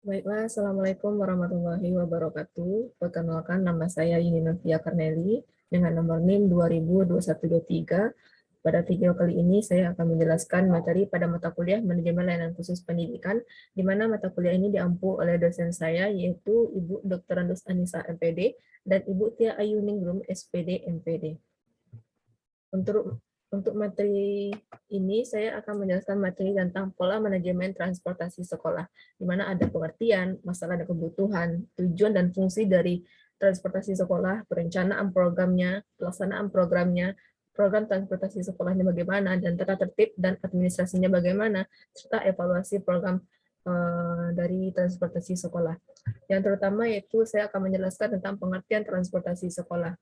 Baiklah, Assalamualaikum warahmatullahi wabarakatuh. Perkenalkan, nama saya Yuni Novia Karneli dengan nomor NIM 202123. Pada video kali ini saya akan menjelaskan materi pada mata kuliah Manajemen Layanan Khusus Pendidikan, di mana mata kuliah ini diampu oleh dosen saya, yaitu Ibu Dr. Andus Anissa, MPD, dan Ibu Tia Ayu Ningrum, SPD, MPD. Untuk materi ini, saya akan menjelaskan materi tentang pola manajemen transportasi sekolah, di mana ada pengertian, masalah dan kebutuhan, tujuan dan fungsi dari transportasi sekolah, perencanaan programnya, pelaksanaan programnya, program transportasi sekolahnya bagaimana, dan tata tertib dan administrasinya bagaimana, serta evaluasi program dari transportasi sekolah. Yang terutama yaitu saya akan menjelaskan tentang pengertian transportasi sekolah.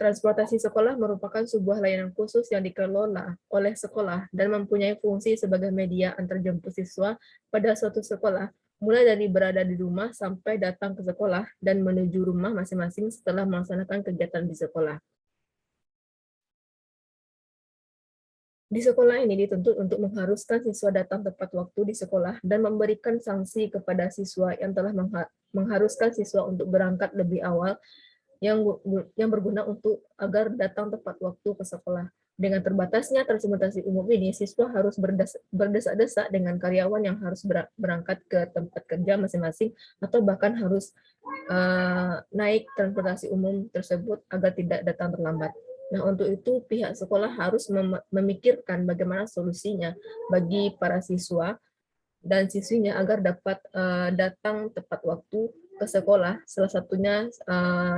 Transportasi sekolah merupakan sebuah layanan khusus yang dikelola oleh sekolah dan mempunyai fungsi sebagai media antarjemput siswa pada suatu sekolah, mulai dari berada di rumah sampai datang ke sekolah dan menuju rumah masing-masing setelah melaksanakan kegiatan di sekolah. Di sekolah ini dituntut untuk mengharuskan siswa datang tepat waktu di sekolah dan memberikan sanksi kepada siswa yang telah mengharuskan siswa untuk berangkat lebih awal yang berguna untuk agar datang tepat waktu ke sekolah. Dengan terbatasnya transportasi umum ini, siswa harus berdesak-desak dengan karyawan yang harus berangkat ke tempat kerja masing-masing atau bahkan harus naik transportasi umum tersebut agar tidak datang terlambat. Nah, untuk itu pihak sekolah harus memikirkan bagaimana solusinya bagi para siswa dan siswinya agar dapat datang tepat waktu ke sekolah. Salah satunya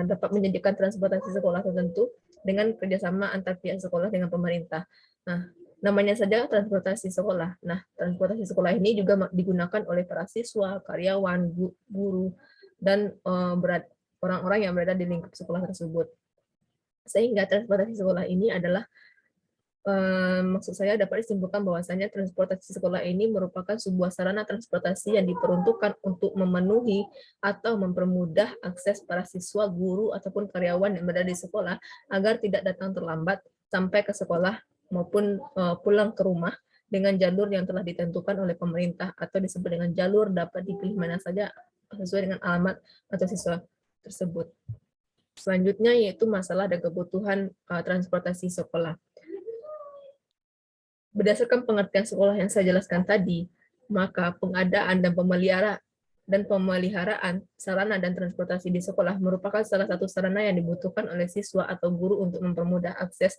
dapat menyediakan transportasi sekolah tertentu dengan kerjasama antar pihak sekolah dengan pemerintah. Nah, namanya saja transportasi sekolah. Nah, transportasi sekolah ini juga digunakan oleh para siswa, karyawan, guru, dan orang-orang yang berada di lingkup sekolah tersebut. Sehingga transportasi sekolah ini adalah maksud saya dapat disimpulkan bahwasanya transportasi sekolah ini merupakan sebuah sarana transportasi yang diperuntukkan untuk memenuhi atau mempermudah akses para siswa, guru, ataupun karyawan yang berada di sekolah agar tidak datang terlambat sampai ke sekolah maupun pulang ke rumah dengan jalur yang telah ditentukan oleh pemerintah atau disebut dengan jalur dapat dipilih mana saja sesuai dengan alamat atau siswa tersebut. Selanjutnya yaitu masalah dan kebutuhan transportasi sekolah. Berdasarkan pengertian sekolah yang saya jelaskan tadi, maka pengadaan dan pemeliharaan sarana dan transportasi di sekolah merupakan salah satu sarana yang dibutuhkan oleh siswa atau guru untuk mempermudah akses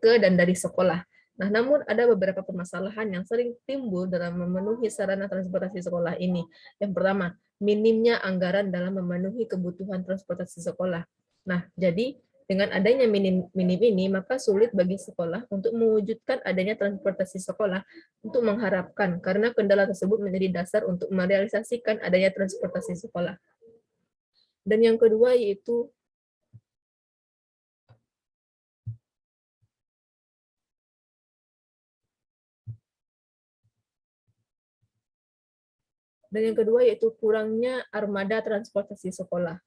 ke dan dari sekolah. Nah, namun ada beberapa permasalahan yang sering timbul dalam memenuhi sarana transportasi sekolah ini. Yang pertama, minimnya anggaran dalam memenuhi kebutuhan transportasi sekolah. Nah, jadi dengan adanya minim ini, maka sulit bagi sekolah untuk mewujudkan adanya transportasi sekolah untuk mengharapkan, karena kendala tersebut menjadi dasar untuk merealisasikan adanya transportasi sekolah. Dan yang kedua yaitu kurangnya armada transportasi sekolah.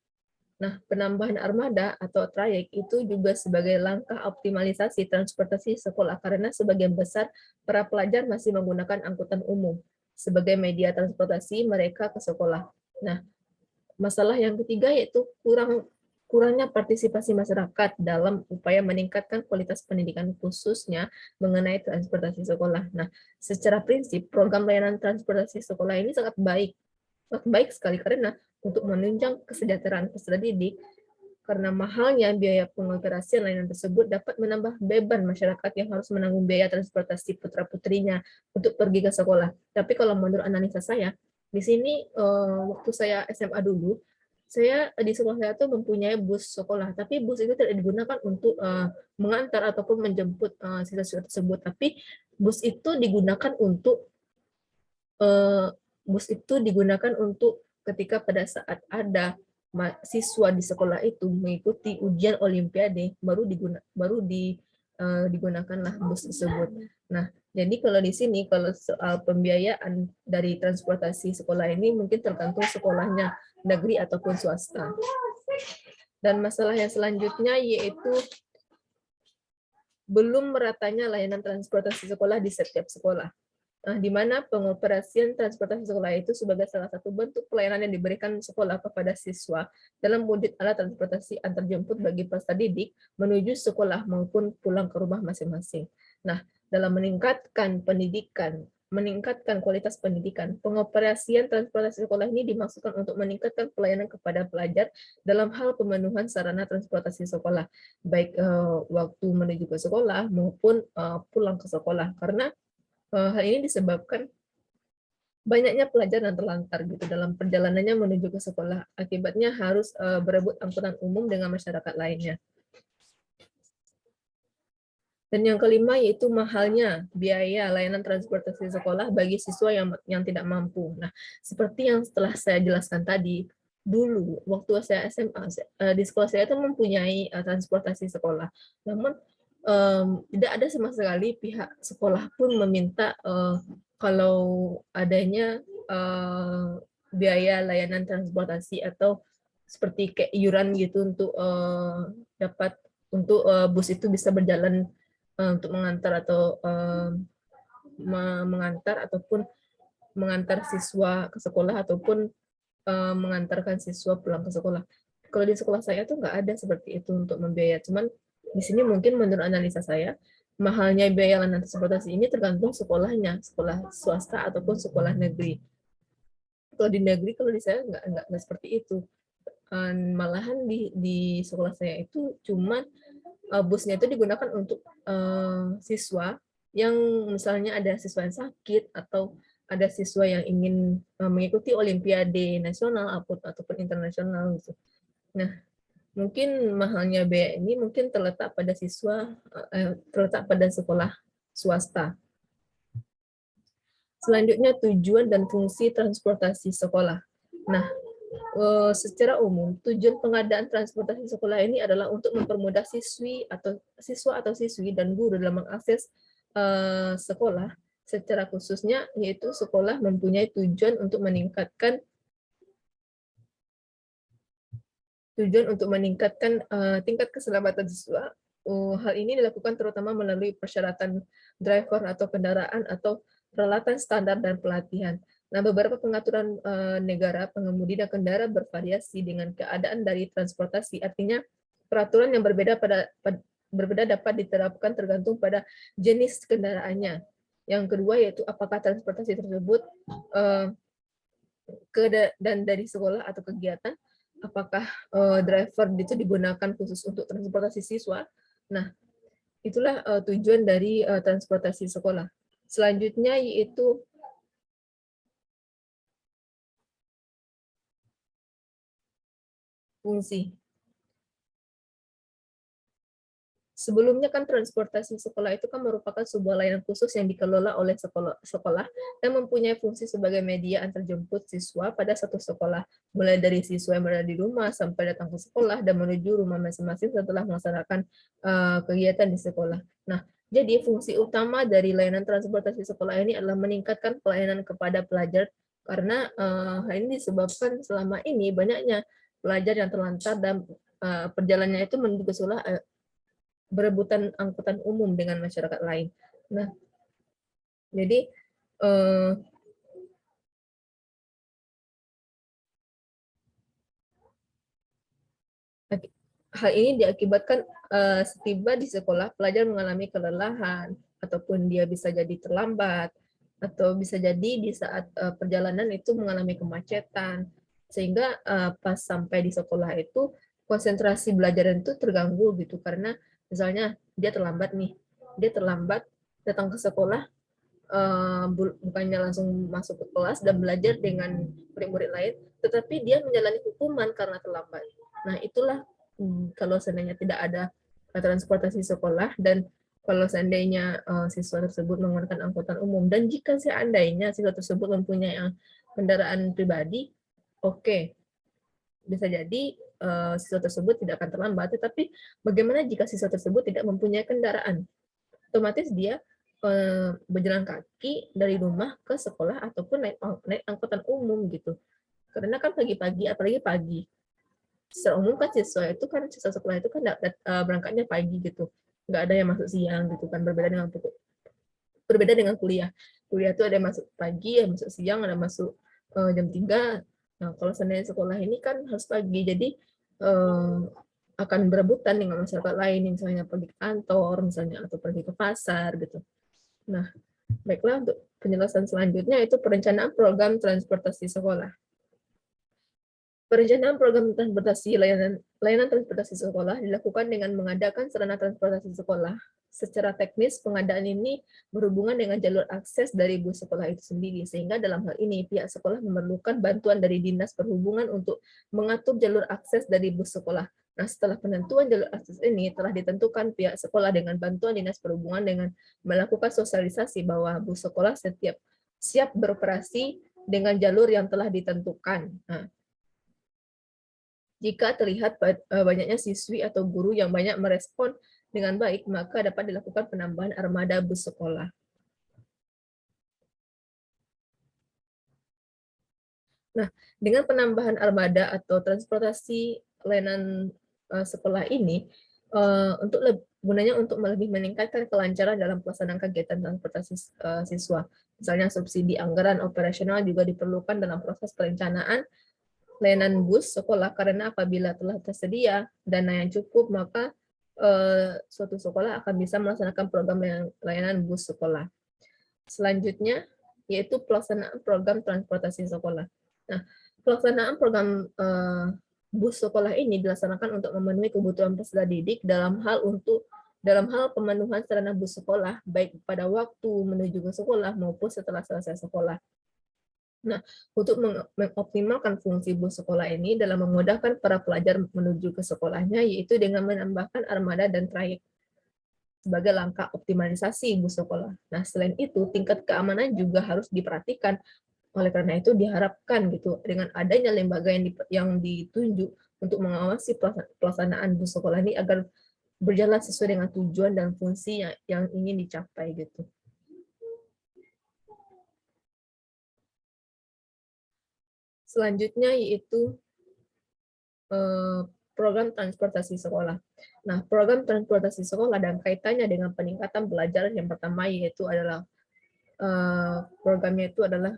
Nah, penambahan armada atau trayek itu juga sebagai langkah optimalisasi transportasi sekolah karena sebagian besar para pelajar masih menggunakan angkutan umum sebagai media transportasi mereka ke sekolah. Nah, masalah yang ketiga yaitu kurangnya partisipasi masyarakat dalam upaya meningkatkan kualitas pendidikan khususnya mengenai transportasi sekolah. Nah, secara prinsip program layanan transportasi sekolah ini sangat baik sekali karena untuk menunjang kesejahteraan peserta didik, karena mahalnya biaya pengoperasian layanan tersebut dapat menambah beban masyarakat yang harus menanggung biaya transportasi putra-putrinya untuk pergi ke sekolah. Tapi kalau menurut analisa saya, di sini waktu saya SMA dulu, saya di sekolah saya tuh mempunyai bus sekolah, tapi bus itu tidak digunakan untuk mengantar ataupun menjemput siswa tersebut, tapi bus itu digunakan untuk ketika pada saat ada siswa di sekolah itu mengikuti ujian olimpiade digunakanlah bus tersebut. Nah, jadi kalau di sini kalau soal pembiayaan dari transportasi sekolah ini mungkin tergantung sekolahnya negeri ataupun swasta. Dan masalah yang selanjutnya yaitu belum meratanya layanan transportasi sekolah di setiap sekolah. di mana pengoperasian transportasi sekolah itu sebagai salah satu bentuk pelayanan yang diberikan sekolah kepada siswa dalam wujud alat transportasi antar jemput bagi peserta didik menuju sekolah maupun pulang ke rumah masing-masing. Nah, dalam meningkatkan kualitas pendidikan, pengoperasian transportasi sekolah ini dimaksudkan untuk meningkatkan pelayanan kepada pelajar dalam hal pemenuhan sarana transportasi sekolah, baik waktu menuju ke sekolah maupun pulang ke sekolah, karena hal ini disebabkan banyaknya pelajar yang terlantar gitu dalam perjalanannya menuju ke sekolah. Akibatnya harus berebut angkutan umum dengan masyarakat lainnya. Dan yang kelima yaitu mahalnya biaya layanan transportasi sekolah bagi siswa yang tidak mampu. Nah, seperti yang setelah saya jelaskan tadi, dulu waktu saya SMA di sekolah saya itu mempunyai transportasi sekolah. Namun tidak ada sama sekali pihak sekolah pun meminta kalau adanya biaya layanan transportasi atau seperti kayak iuran gitu untuk dapat untuk bus itu bisa berjalan untuk mengantar atau mengantar ataupun mengantar siswa ke sekolah ataupun mengantarkan siswa pulang ke sekolah. Kalau di sekolah saya tuh nggak ada seperti itu untuk membiayai. Cuman di sini mungkin menurut analisa saya, mahalnya biaya layanan transportasi ini tergantung sekolahnya, sekolah swasta ataupun sekolah negeri. Kalau di negeri, kalau di saya nggak seperti itu. Malahan di sekolah saya itu cuma busnya itu digunakan untuk siswa yang misalnya ada siswa yang sakit atau ada siswa yang ingin mengikuti olimpiade nasional ataupun internasional gitu. Nah, mungkin mahalnya biaya ini mungkin terletak pada terletak pada sekolah swasta. Selanjutnya tujuan dan fungsi transportasi sekolah. Nah, secara umum tujuan pengadaan transportasi sekolah ini adalah untuk mempermudah siswa atau siswi dan guru dalam mengakses sekolah. Secara khususnya yaitu sekolah mempunyai tujuan untuk meningkatkan tingkat keselamatan siswa. Hal ini dilakukan terutama melalui persyaratan driver atau kendaraan atau peralatan standar dan pelatihan. Nah, beberapa pengaturan negara pengemudi dan kendaraan bervariasi dengan keadaan dari transportasi. Artinya, peraturan yang berbeda dapat diterapkan tergantung pada jenis kendaraannya. Yang kedua yaitu apakah transportasi tersebut dan dari sekolah atau kegiatan, apakah driver itu digunakan khusus untuk transportasi siswa. Nah, itulah tujuan dari transportasi sekolah. Selanjutnya yaitu fungsi. Sebelumnya kan transportasi sekolah itu kan merupakan sebuah layanan khusus yang dikelola oleh sekolah dan mempunyai fungsi sebagai media antar jemput siswa pada satu sekolah, mulai dari siswa yang berada di rumah sampai datang ke sekolah dan menuju rumah masing-masing setelah melaksanakan kegiatan di sekolah. Nah, jadi fungsi utama dari layanan transportasi sekolah ini adalah meningkatkan pelayanan kepada pelajar karena hal ini disebabkan selama ini banyaknya pelajar yang terlantar dan perjalanannya itu menuju ke sekolah berebutan angkutan umum dengan masyarakat lain. Nah, jadi hal ini diakibatkan setiba di sekolah pelajar mengalami kelelahan ataupun dia bisa jadi terlambat atau bisa jadi di saat perjalanan itu mengalami kemacetan sehingga pas sampai di sekolah itu konsentrasi belajar itu terganggu gitu karena misalnya dia terlambat datang ke sekolah bukannya langsung masuk ke kelas dan belajar dengan murid-murid lain, tetapi dia menjalani hukuman karena terlambat. Nah, itulah kalau seandainya tidak ada transportasi sekolah dan kalau seandainya siswa tersebut menggunakan angkutan umum dan jika seandainya siswa tersebut mempunyai kendaraan pribadi, oke, bisa jadi siswa tersebut tidak akan terlambat. Tetapi bagaimana jika siswa tersebut tidak mempunyai kendaraan? Otomatis dia berjalan kaki dari rumah ke sekolah ataupun naik angkutan umum gitu. Karena kan pagi-pagi, apalagi pagi. Secara umum kan siswa sekolah itu kan berangkatnya pagi gitu. Nggak ada yang masuk siang gitu kan, berbeda dengan kuliah. kuliah itu ada masuk pagi, ada masuk siang, ada masuk jam 3. Nah, kalau seandainya sekolah ini kan harus pagi, jadi akan berebutan dengan masyarakat lain, misalnya pergi ke kantor, misalnya atau pergi ke pasar gitu. Nah, baiklah untuk penjelasan selanjutnya itu perencanaan program transportasi sekolah. Perencanaan program transportasi layanan transportasi sekolah dilakukan dengan mengadakan sarana transportasi sekolah. Secara teknis, pengadaan ini berhubungan dengan jalur akses dari bus sekolah itu sendiri, sehingga dalam hal ini pihak sekolah memerlukan bantuan dari Dinas Perhubungan untuk mengatur jalur akses dari bus sekolah. Nah, setelah penentuan jalur akses ini telah ditentukan, pihak sekolah dengan bantuan Dinas Perhubungan dengan melakukan sosialisasi bahwa bus sekolah setiap siap beroperasi dengan jalur yang telah ditentukan. Nah, jika terlihat banyaknya siswi atau guru yang banyak merespon dengan baik, maka dapat dilakukan penambahan armada bus sekolah. Nah, dengan penambahan armada atau transportasi layanan sekolah ini, gunanya untuk lebih meningkatkan kelancaran dalam pelaksanaan kegiatan transportasi siswa. Misalnya subsidi anggaran operasional juga diperlukan dalam proses perencanaan layanan bus sekolah, karena apabila telah tersedia dana yang cukup, maka suatu sekolah akan bisa melaksanakan program layanan bus sekolah. Selanjutnya, yaitu pelaksanaan program transportasi sekolah. Nah, pelaksanaan program bus sekolah ini dilaksanakan untuk memenuhi kebutuhan peserta didik dalam hal pemenuhan sarana bus sekolah, baik pada waktu menuju ke sekolah maupun setelah selesai sekolah. Nah, untuk mengoptimalkan fungsi bus sekolah ini dalam memudahkan para pelajar menuju ke sekolahnya, yaitu dengan menambahkan armada dan trayek sebagai langkah optimalisasi bus sekolah. Nah, selain itu, tingkat keamanan juga harus diperhatikan. Oleh karena itu, diharapkan gitu dengan adanya lembaga yang ditunjuk untuk mengawasi pelaksanaan bus sekolah ini agar berjalan sesuai dengan tujuan dan fungsi yang ingin dicapai gitu. Selanjutnya yaitu program transportasi sekolah. Nah, program transportasi sekolah dan kaitannya dengan peningkatan belajar yang pertama yaitu adalah programnya itu adalah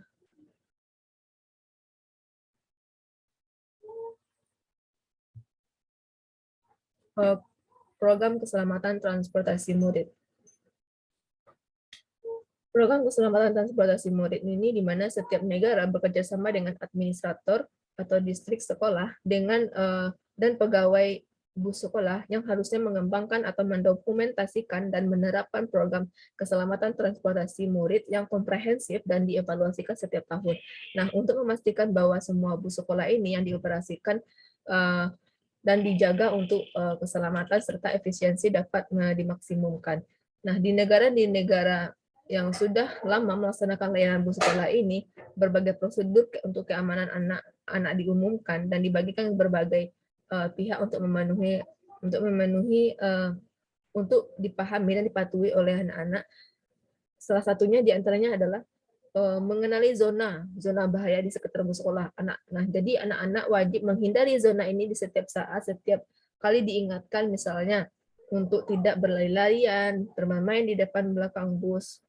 program keselamatan transportasi murid. Program keselamatan transportasi murid ini di mana setiap negara bekerja sama dengan administrator atau distrik sekolah dengan dan pegawai bus sekolah yang harusnya mengembangkan atau mendokumentasikan dan menerapkan program keselamatan transportasi murid yang komprehensif dan dievaluasikan setiap tahun. Nah, untuk memastikan bahwa semua bus sekolah ini yang dioperasikan dan dijaga untuk keselamatan serta efisiensi dapat dimaksimumkan. Nah, di negara yang sudah lama melaksanakan layanan bus sekolah ini, berbagai prosedur untuk keamanan anak-anak diumumkan dan dibagikan ke berbagai pihak untuk dipahami dan dipatuhi oleh anak-anak. Salah satunya diantaranya adalah mengenali zona bahaya di sekitar bus sekolah anak. Nah, jadi anak-anak wajib menghindari zona ini di setiap saat, setiap kali diingatkan, misalnya untuk tidak berlari-larian, bermain-main di depan belakang bus.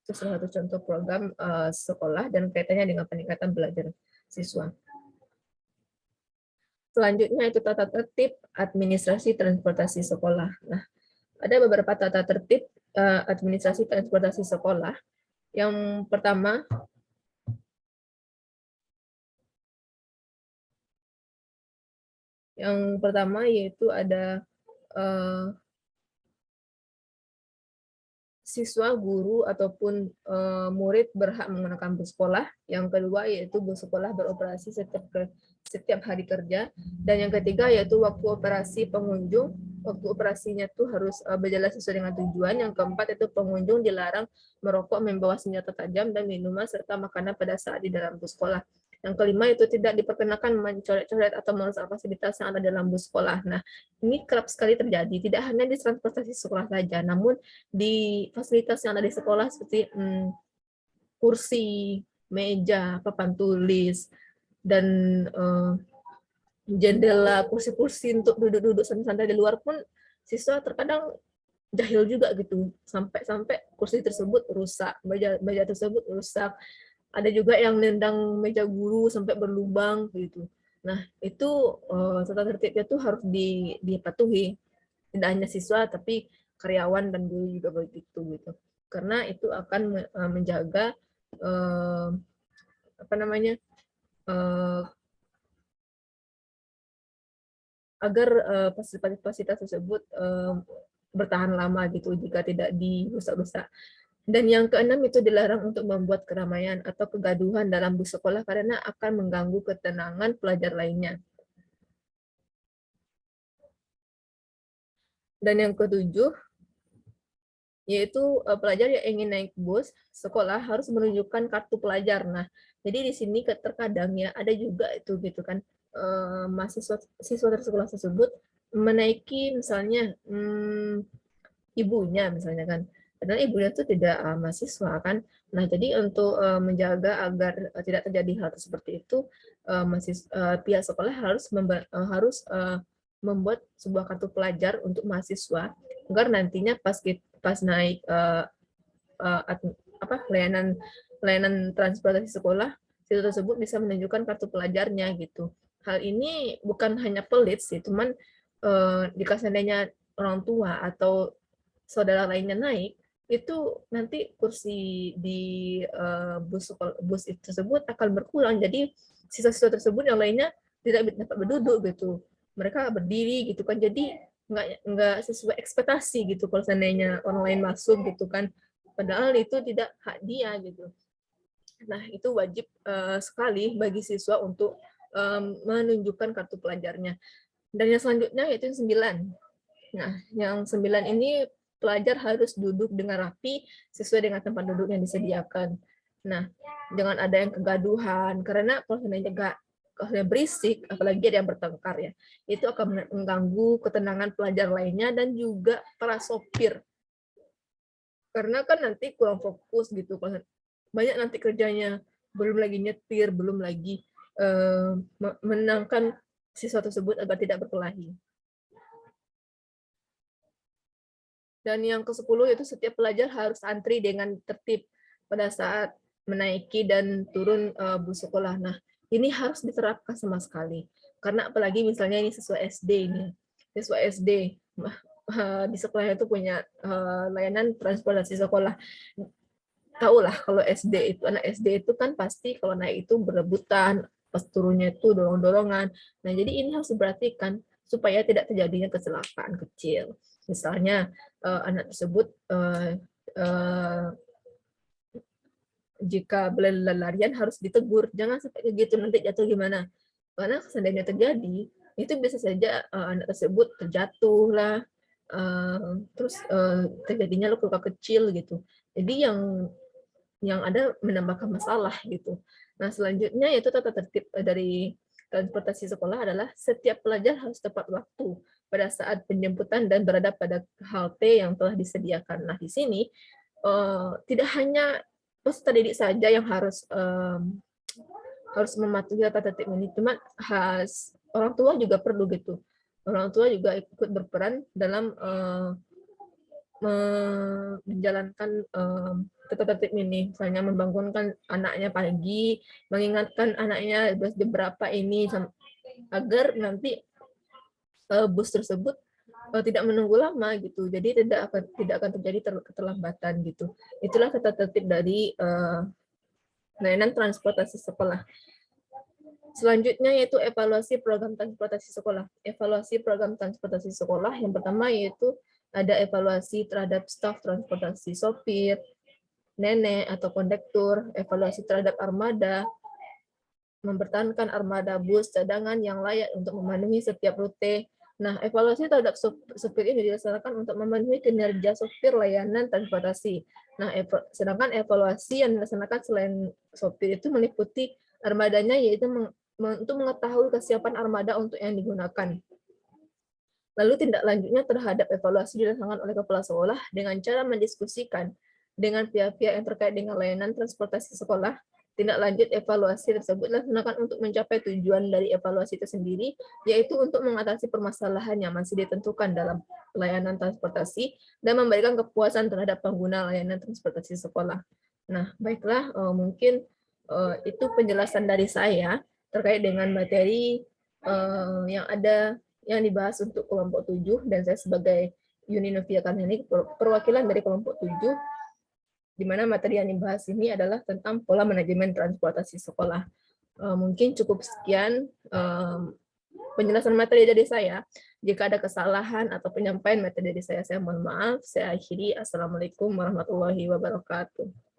Itu salah satu contoh program sekolah dan kaitannya dengan peningkatan belajar siswa. Selanjutnya itu tata tertib administrasi transportasi sekolah. Nah, ada beberapa tata tertib administrasi transportasi sekolah. Yang pertama yaitu ada siswa, guru, ataupun murid berhak menggunakan bus sekolah. Yang kedua yaitu bus sekolah beroperasi setiap hari kerja. Dan yang ketiga yaitu waktu operasi pengunjung. Waktu operasinya tuh harus berjalan sesuai dengan tujuan. Yang keempat itu pengunjung dilarang merokok, membawa senjata tajam, dan minuman serta makanan pada saat di dalam bus sekolah. Yang kelima itu tidak diperkenakan mencoret-coret atau merusak fasilitas yang ada dalam bus sekolah. Nah, ini kerap sekali terjadi, tidak hanya di transportasi sekolah saja, namun di fasilitas yang ada di sekolah seperti kursi, meja, papan tulis, dan jendela, kursi-kursi untuk duduk-duduk santai-santai di luar pun siswa terkadang jahil juga gitu, sampai kursi tersebut rusak, meja tersebut rusak. Ada juga yang nendang meja guru sampai berlubang gitu. Nah, itu tata tertibnya tuh harus dipatuhi. Tidak hanya siswa tapi karyawan dan guru juga begitu gitu. Karena itu akan menjaga apa namanya? Agar fasilitas tersebut bertahan lama gitu jika tidak dirusak-rusak. Dan yang keenam itu dilarang untuk membuat keramaian atau kegaduhan dalam bus sekolah karena akan mengganggu ketenangan pelajar lainnya. Dan yang ketujuh, yaitu pelajar yang ingin naik bus sekolah harus menunjukkan kartu pelajar. Nah, jadi di sini terkadang ya ada juga itu gitu kan, mahasiswa siswa sekolah tersebut menaiki misalnya ibunya misalnya kan. Padahal ibunya itu tidak mahasiswa kan. Nah, jadi untuk menjaga agar tidak terjadi hal seperti itu, pihak sekolah harus membuat sebuah kartu pelajar untuk mahasiswa agar nantinya pas naik layanan transportasi sekolah, siswa tersebut bisa menunjukkan kartu pelajarnya gitu. Hal ini bukan hanya pelit sih, cuman jika seandainya orang tua atau saudara lainnya naik, itu nanti kursi di bus tersebut akan berkurang. Jadi siswa-siswa tersebut yang lainnya tidak dapat berduduk gitu. Mereka berdiri gitu kan. Jadi nggak sesuai ekspektasi gitu kalau seandainya orang lain masuk gitu kan. Padahal itu tidak hak dia gitu. Nah, itu wajib sekali bagi siswa untuk menunjukkan kartu pelajarnya. Dan yang selanjutnya yaitu 9. Nah, yang 9 ini pelajar harus duduk dengan rapi sesuai dengan tempat duduk yang disediakan. Nah, jangan ada yang kegaduhan karena kalau seandainya berisik, apalagi ada yang bertengkar ya, itu akan mengganggu ketenangan pelajar lainnya dan juga para sopir. Karena kan nanti kurang fokus gitu, banyak nanti kerjanya, belum lagi nyetir, belum lagi menenangkan siswa tersebut agar tidak berkelahi. Dan yang ke-10 itu setiap pelajar harus antri dengan tertib pada saat menaiki dan turun bus sekolah. Nah, ini harus diterapkan sama sekali. Karena apalagi misalnya ini siswa SD ini. Siswa SD di sekolahnya itu punya layanan transportasi sekolah. Tahulah kalau SD itu, anak SD itu kan pasti kalau naik itu berebutan, pas turunnya itu dorong-dorongan. Nah, jadi ini harus diperhatikan supaya tidak terjadinya kecelakaan kecil. Misalnya anak tersebut jika berlarian harus ditegur, jangan sampai gitu nanti jatuh gimana. Karena seandainya terjadi, itu bisa saja anak tersebut terjatuh lah, terus terjadinya luka kecil gitu. Jadi yang ada menambahkan masalah gitu. Nah, selanjutnya yaitu tata tertib dari transportasi sekolah adalah setiap pelajar harus tepat waktu pada saat penjemputan dan berada pada halte yang telah disediakan. Nah, di sini tidak hanya peserta didik saja yang harus mematuhi tata tertib ini, cuma orang tua juga perlu gitu. Orang tua juga ikut berperan dalam menjalankan tata tertib ini, misalnya membangunkan anaknya pagi, mengingatkan anaknya jam berapa ini, agar nanti bus tersebut tidak menunggu lama gitu, jadi tidak akan terjadi keterlambatan gitu. Itulah tata tertib dari layanan transportasi sekolah. Selanjutnya yaitu evaluasi program transportasi sekolah. Evaluasi program transportasi sekolah yang pertama yaitu ada evaluasi terhadap staf transportasi, sopir, nenek atau kondektur, evaluasi terhadap armada, mempertahankan armada bus cadangan yang layak untuk memenuhi setiap rute. Nah, evaluasi terhadap sopir ini dilaksanakan untuk memenuhi kinerja sopir layanan transportasi. Nah, sedangkan evaluasi yang dilaksanakan selain sopir itu meliputi armadanya, yaitu untuk mengetahui kesiapan armada untuk yang digunakan. Lalu tindak lanjutnya terhadap evaluasi dilaksanakan oleh kepala sekolah dengan cara mendiskusikan dengan pihak-pihak yang terkait dengan layanan transportasi sekolah Tindak lanjut evaluasi tersebut dilaksanakan untuk mencapai tujuan dari evaluasi itu sendiri, yaitu untuk mengatasi permasalahan yang masih ditentukan dalam layanan transportasi dan memberikan kepuasan terhadap pengguna layanan transportasi sekolah. Nah, baiklah, mungkin itu penjelasan dari saya terkait dengan materi yang ada yang dibahas untuk kelompok 7, dan saya sebagai Yuni Novia Karnani, perwakilan dari kelompok 7, di mana materi yang dibahas ini adalah tentang pola manajemen transportasi sekolah. Mungkin cukup sekian penjelasan materi dari saya. Jika ada kesalahan atau penyampaian materi dari saya mohon maaf. Saya akhiri. Assalamualaikum warahmatullahi wabarakatuh.